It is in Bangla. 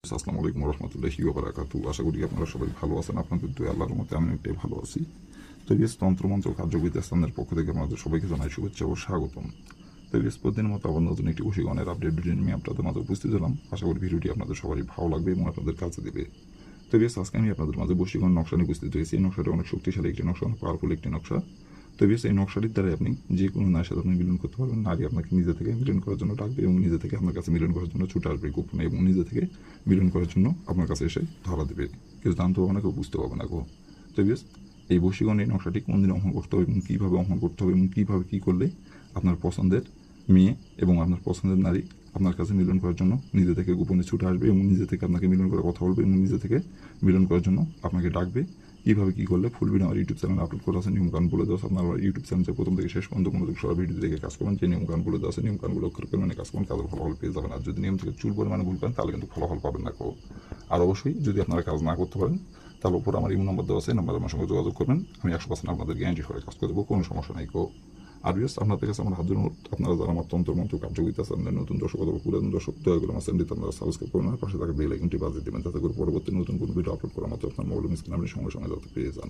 আসসালামু আলাইকুম রহমতুল্লাহি ওয়া বারাকাতুহু। আশা করি আপনারা সবাই ভালো আছেন। আপনাদের দোয়া আল্লাহর রহমতে আমি অনেকটাই ভালো আছি। তো তন্ত্রমন্ত্র কার্যকরিতা স্থানের পক্ষ থেকে আপনাদের সবাইকে জানাই শুভেচ্ছা ও স্বাগতম। তো প্রতিদিনের মতো আবার নতুন একটি বশীকরণের আপডেট ভিডিও নিয়ে আপনাদের মাঝে উপস্থিত হলাম। আশা করি ভিডিওটি আপনাদের সবারই ভালো লাগবে এবং আপনাদের কাছে দেবে। তো আজকে আমি আপনাদের মাঝে বশীকরণ নকশা নিয়ে উপস্থিত হয়েছি। এই নকশাটা অনেক শক্তিশালী একটি নকশা, অনেক পাওয়ারফুল একটি নকশা। তো এই নকশাটির দ্বারা আপনি যে কোনো নারীর সাথে আপনি মিলন করতে পারবেন। নারী আপনাকে নিজে থেকে মিলন করার জন্য ডাকবে এবং নিজে থেকে আপনার কাছে মিলন করার জন্য ছুটে আসবে গোপনে, এবং নিজে থেকে মিলন করার জন্য আপনার কাছে এসে ধরা দেবে। কেউ জানতে পারবে না, কেউ বুঝতে পারবে না। তো এই বশীকরণ এই নকশাটি কোন দিন অঙ্কন করতে হবে এবং কীভাবে অঙ্কন করতে হবে এবং কীভাবে কী করলে আপনার পছন্দের মেয়ে এবং আপনার পছন্দের নারী আপনার কাছে মিলন করার জন্য নিজে থেকে গোপনে ছুটে আসবে এবং নিজে থেকে আপনাকে মিলন করে কথা বলবে এবং নিজে থেকে মিলন করার জন্য আপনাকে ডাকবে। কীভাবে কী করলে ফুল ভিডিও আমার ইউটিউব চ্যানেলে আপলোড করা আছে, নিয়মকানুন বলে দেওয়া আছে। আপনার ইউটিউব চ্যানেল প্রথম থেকে শেষ পর্যন্ত কোনো সবাই ভিডিও দেখে কাজ করবেন। যে নিয়মকানুন বলে দেওয়া আছে নিয়মকানুনগুলো অক্ষর পরিমাণে কাজ করবেন, কাজের ফলাফল পেয়ে যাবেন। আর যদি নিয়ম থেকে চুল পরিমাণে ভুল করেন তাহলে কিন্তু ফলাফল পাবেন না। আর অবশ্যই যদি আপনারা কাজ না করতে পারেন তার উপর আমার ইমো নাম্বার দেওয়া আছে, নাম্বার আমার সঙ্গে যোগাযোগ করবেন। আমি 100% আপনাদের গ্যারান্টি করে কাজ করে দেবো, কোনো সমস্যা নেই। আর আপনাদের কাছে আমার হাত জন্য আপনারা যারা আমার তন্ত্রমন্ত্র কার্যকরিতা চ্যানেলের নতুন দর্শক অথবা পুরাতন দর্শক, দয়া করে আমার চ্যানেলটি আপনারা সাবস্ক্রাইব করুন আর পাশে থাকা বেল আইকনটি বাজিয়ে দেবেন, যাতে করে পরবর্তী নতুন কোনো ভিডিও আপলোড করা মাত্র আপনার মোবাইল স্ক্রিনে আপনি সঙ্গে সঙ্গে যাতে পেয়ে যান।